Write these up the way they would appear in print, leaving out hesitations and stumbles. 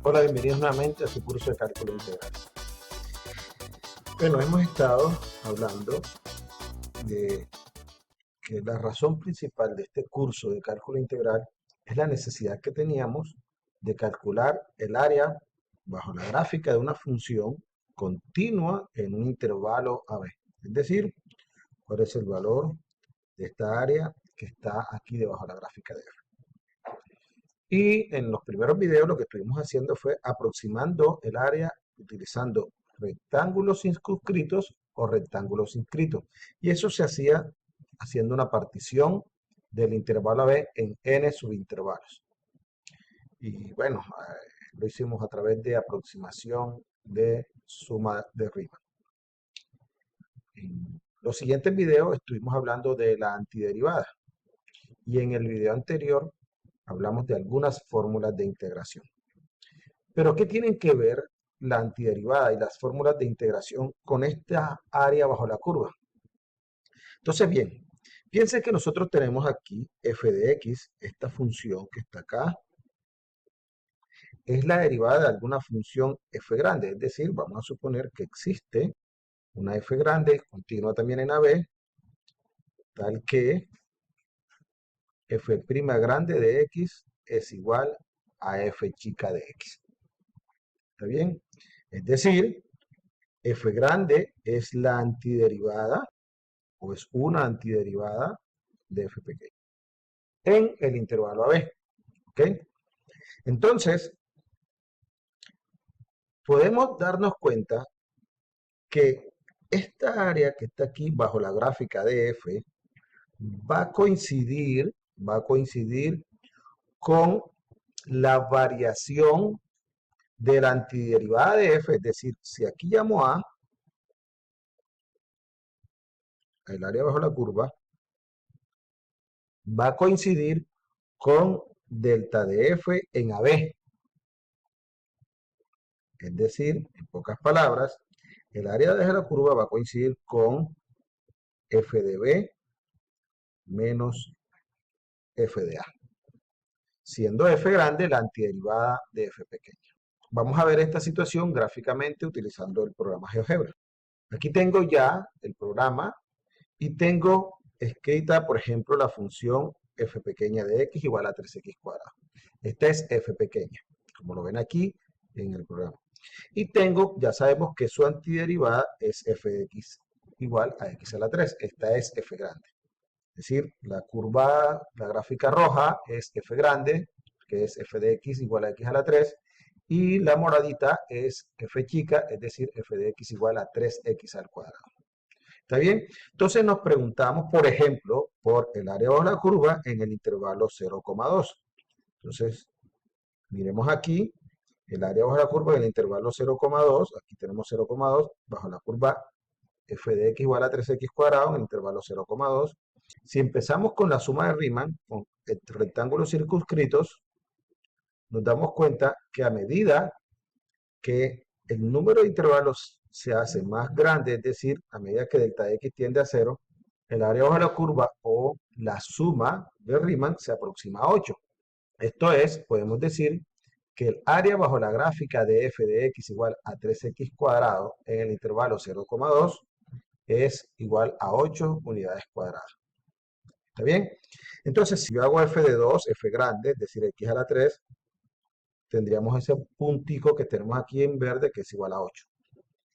Hola, bienvenidos nuevamente a su curso de cálculo integral. Bueno, hemos estado hablando de que la razón principal de este curso de cálculo integral es la necesidad que teníamos de calcular el área bajo la gráfica de una función continua en un intervalo AB. Es decir, cuál es el valor de esta área que está aquí debajo de la gráfica de F. Y en los primeros videos lo que estuvimos haciendo fue aproximando el área utilizando rectángulos circunscritos o rectángulos inscritos. Y eso se hacía haciendo una partición del intervalo AB en n subintervalos. Y bueno, lo hicimos a través de aproximación de suma de Riemann. En los siguientes videos estuvimos hablando de la antiderivada. Y en el video anterior hablamos de algunas fórmulas de integración. Pero ¿qué tienen que ver la antiderivada y las fórmulas de integración con esta área bajo la curva? Entonces, bien, piensen que nosotros tenemos aquí f de x, esta función que está acá, es la derivada de alguna función f grande, es decir, vamos a suponer que existe una f grande continua también en AB, tal que f' grande de x es igual a f chica de x. ¿Está bien? Es decir, f grande es la antiderivada o es una antiderivada de f pequeña en el intervalo AB. ¿Ok? Entonces, podemos darnos cuenta que esta área que está aquí bajo la gráfica de f va a coincidir con la variación de la antiderivada de f, es decir, si aquí llamo a el área bajo la curva, va a coincidir con delta de f en AB. Es decir, en pocas palabras, el área de la curva va a coincidir con f de b menos f de a, siendo f grande la antiderivada de f pequeña. Vamos a ver esta situación gráficamente utilizando el programa GeoGebra. Aquí tengo ya el programa y tengo escrita, por ejemplo, la función f pequeña de x igual a 3x cuadrado. Esta es f pequeña, como lo ven aquí en el programa. Y tengo, ya sabemos que su antiderivada es f de x igual a x a la 3. Esta es f grande. Es decir, la curva, la gráfica roja es f grande, que es f de x igual a x a la 3. Y la moradita es f chica, es decir, f de x igual a 3x al cuadrado. ¿Está bien? Entonces nos preguntamos, por ejemplo, por el área bajo la curva en el intervalo 0,2. Entonces, miremos aquí, el área bajo la curva en el intervalo 0,2, aquí tenemos 0,2, bajo la curva f de x igual a 3x cuadrado en el intervalo 0,2. Si empezamos con la suma de Riemann, con rectángulos circunscritos, nos damos cuenta que a medida que el número de intervalos se hace más grande, es decir, a medida que delta de x tiende a 0, el área bajo la curva o la suma de Riemann se aproxima a 8. Esto es, podemos decir que el área bajo la gráfica de f de x igual a 3x cuadrado en el intervalo 0,2 es igual a 8 unidades cuadradas. ¿Está bien? Entonces, si yo hago f de 2, f grande, es decir, x a la 3, tendríamos ese puntico que tenemos aquí en verde que es igual a 8.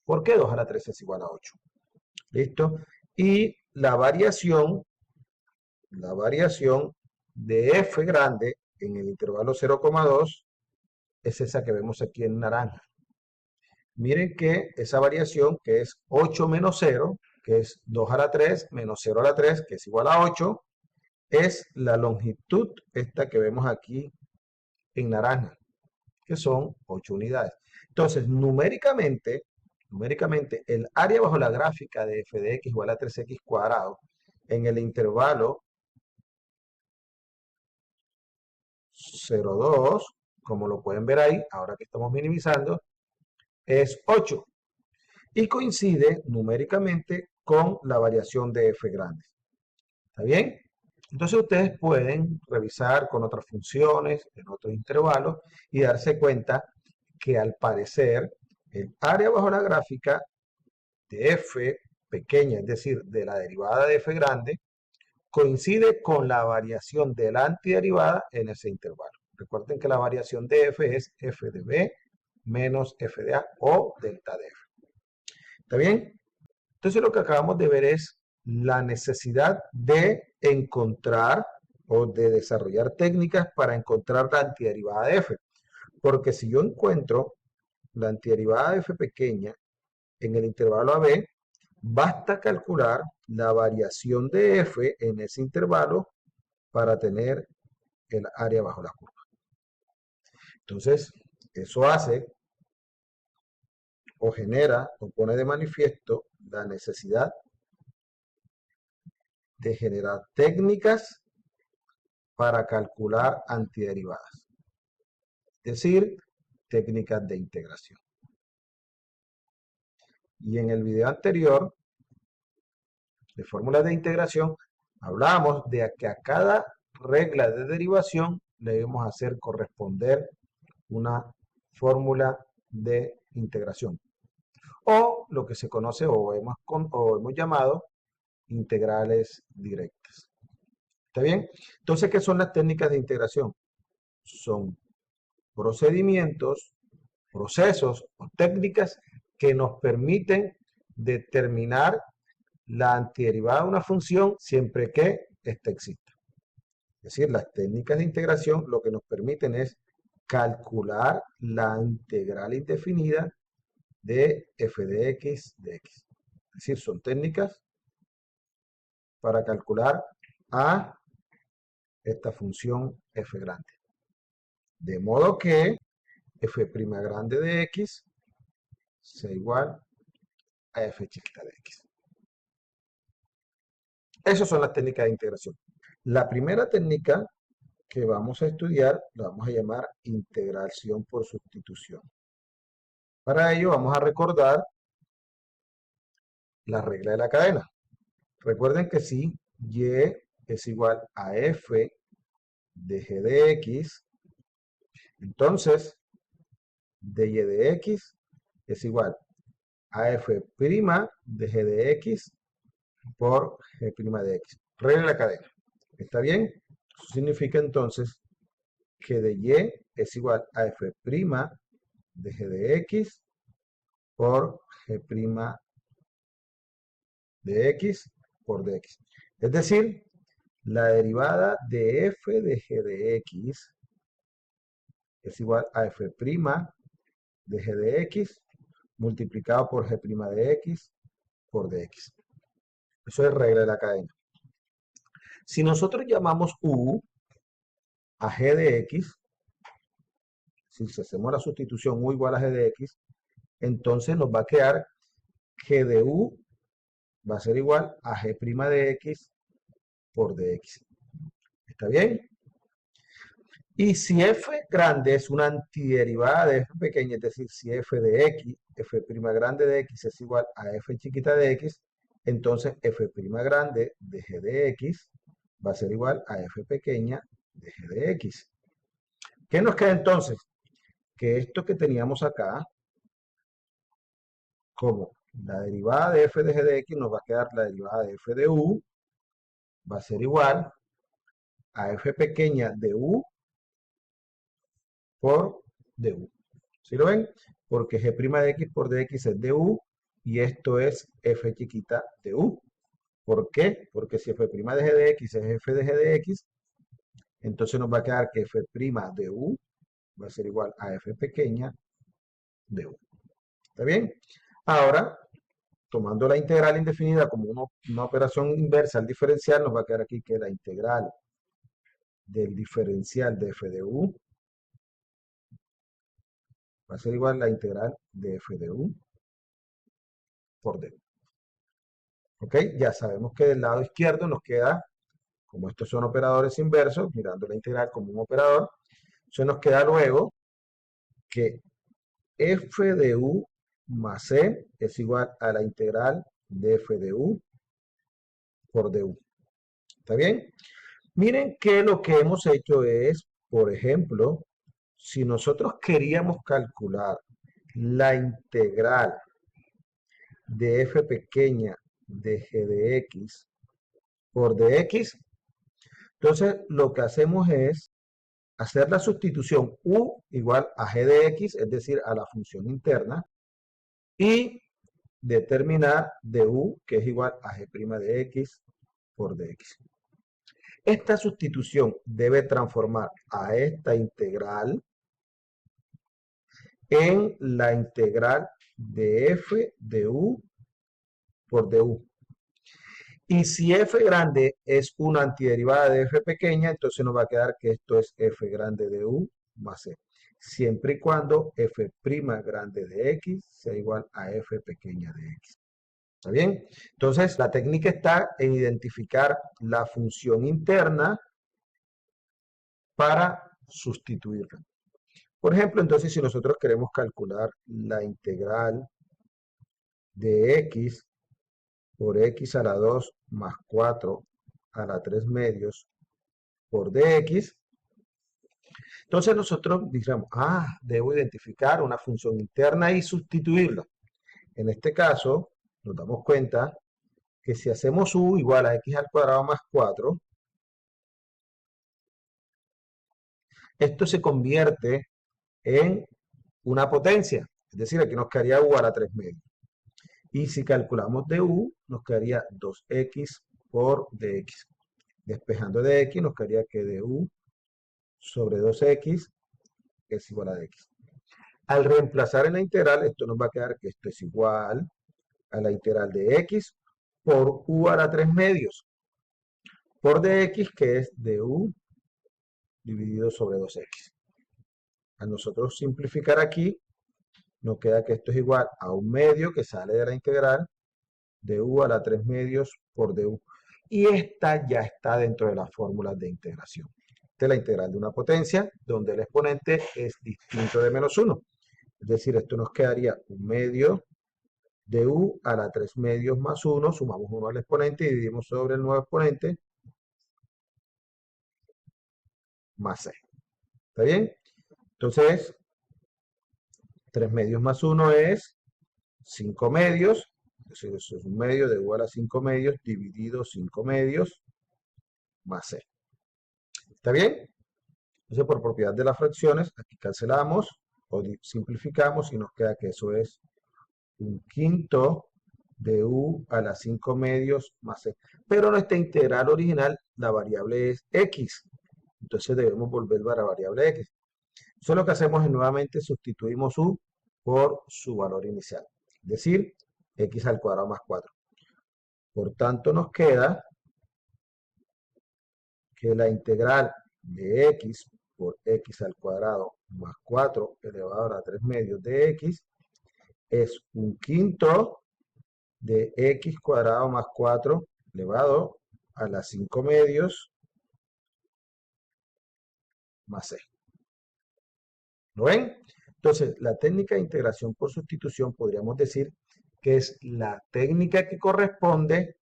¿Por qué 2 a la 3 es igual a 8? ¿Listo? Y la variación de f grande en el intervalo 0,2 es esa que vemos aquí en naranja. Miren que esa variación, que es 8 menos 0, que es 2 a la 3 menos 0 a la 3, que es igual a 8, es la longitud esta que vemos aquí en naranja, que son 8 unidades. Entonces, numéricamente, el área bajo la gráfica de f de x igual a 3x cuadrado en el intervalo 0,2, como lo pueden ver ahí, ahora que estamos minimizando, es 8 y coincide numéricamente con la variación de f grande. ¿Está bien? Entonces ustedes pueden revisar con otras funciones, en otros intervalos, y darse cuenta que al parecer el área bajo la gráfica de f pequeña, es decir, de la derivada de f grande, coincide con la variación de la antiderivada en ese intervalo. Recuerden que la variación de f es f de b menos f de a o delta de f. ¿Está bien? Entonces lo que acabamos de ver es la necesidad de encontrar o de desarrollar técnicas para encontrar la antiderivada de f. Porque si yo encuentro la antiderivada de f pequeña en el intervalo AB, basta calcular la variación de f en ese intervalo para tener el área bajo la curva. Entonces, eso hace o genera o pone de manifiesto la necesidad de generar técnicas para calcular antiderivadas, es decir, técnicas de integración. Y en el video anterior de fórmulas de integración hablamos de que a cada regla de derivación le debemos hacer corresponder una fórmula de integración o lo que se conoce o hemos llamado integrales directas. ¿Está bien? Entonces, ¿qué son las técnicas de integración? Son procedimientos, procesos o técnicas que nos permiten determinar la antiderivada de una función siempre que ésta exista. Es decir, las técnicas de integración lo que nos permiten es calcular la integral indefinida de f de x de x. Es decir, son técnicas para calcular a esta función f grande. De modo que f' grande de x sea igual a f chiquita de x. Esas son las técnicas de integración. La primera técnica que vamos a estudiar la vamos a llamar integración por sustitución. Para ello vamos a recordar la regla de la cadena. Recuerden que si y es igual a f de g de x, entonces dy de x es igual a f' de g de x por g' de x. Regla de la cadena. ¿Está bien? Eso significa entonces que dy es igual a f' de g de x por g' de x por dx. Es decir, la derivada de f de g de x es igual a f' de g de x multiplicado por g' de x por dx. Eso es regla de la cadena. Si nosotros llamamos u a g de x, si hacemos la sustitución u igual a g de x, entonces nos va a quedar g de u va a ser igual a g' de x por dx. ¿Está bien? Y si f grande es una antiderivada de f pequeña, es decir, si f de x, f' grande de x es igual a f chiquita de x, entonces f' grande de g de x va a ser igual a f pequeña de g de x. ¿Qué nos queda entonces? Que esto que teníamos acá, como la derivada de f de g de x, nos va a quedar la derivada de f de u, va a ser igual a f pequeña de u por du. ¿Sí lo ven? Porque g' de x por dx es du y esto es f chiquita de u. ¿Por qué? Porque si f' de g de x es f de g de x, entonces nos va a quedar que f' de u va a ser igual a f pequeña de u. ¿Está bien? Ahora, tomando la integral indefinida como una operación inversa al diferencial, nos va a quedar aquí que la integral del diferencial de f de u va a ser igual a la integral de f de u por du. ¿Ok? Ya sabemos que del lado izquierdo nos queda, como estos son operadores inversos, mirando la integral como un operador, eso nos queda luego que f de u más c es igual a la integral de f de u por du. ¿Está bien? Miren que lo que hemos hecho es, por ejemplo, si nosotros queríamos calcular la integral de f pequeña de g de x por dx, entonces lo que hacemos es hacer la sustitución u igual a g de x, es decir, a la función interna, y determinar du, que es igual a g' de x por dx. Esta sustitución debe transformar a esta integral en la integral de f de u por du. Y si f grande es una antiderivada de f pequeña, entonces nos va a quedar que esto es f grande de u más c. Siempre y cuando f' grande de x sea igual a f pequeña de x. ¿Está bien? Entonces, la técnica está en identificar la función interna para sustituirla. Por ejemplo, entonces, si nosotros queremos calcular la integral de x por x a la 2 más 4 a la 3 medios por dx, entonces nosotros digamos, debo identificar una función interna y sustituirla. En este caso, nos damos cuenta que si hacemos u igual a x al cuadrado más 4, esto se convierte en una potencia, es decir, aquí nos quedaría u a la 3 medios. Y si calculamos du, nos quedaría 2x por dx. Despejando de x, nos quedaría que du sobre 2x es igual a dx. Al reemplazar en la integral, esto nos va a quedar que esto es igual a la integral de x por u a la 3 medios por dx, que es du dividido sobre 2x. A nosotros simplificar aquí, nos queda que esto es igual a 1 medio que sale de la integral de u a la 3 medios por du. Y esta ya está dentro de las fórmulas de integración. Esta es la integral de una potencia donde el exponente es distinto de menos 1. Es decir, esto nos quedaría 1 medio de u a la 3 medios más 1, sumamos 1 al exponente y dividimos sobre el nuevo exponente más c. ¿Está bien? Entonces, 3 medios más 1 es 5 medios, es decir, eso es 1 medio de u a la 5 medios dividido 5 medios más c. ¿Está bien? Entonces, por propiedad de las fracciones, aquí cancelamos o simplificamos y nos queda que eso es 1/5 de u a la 5 medios más c. Pero nuestra integral original, la variable es x. Entonces debemos volver a la variable x. Entonces lo que hacemos es nuevamente sustituimos u por su valor inicial. Es decir, x al cuadrado más 4. Por tanto, nos queda que la integral de x por x al cuadrado más 4 elevado a la 3 medios de x es 1/5 de x cuadrado más 4 elevado a la 5 medios más c. ¿Lo ven? Entonces, la técnica de integración por sustitución podríamos decir que es la técnica que corresponde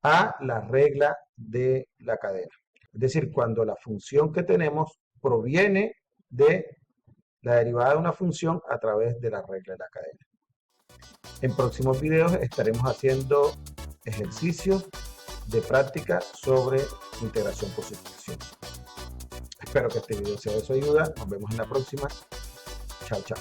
a la regla de la cadena. Es decir, cuando la función que tenemos proviene de la derivada de una función a través de la regla de la cadena. En próximos videos estaremos haciendo ejercicios de práctica sobre integración por sustitución. Espero que este video sea de su ayuda. Nos vemos en la próxima. Chao, chao.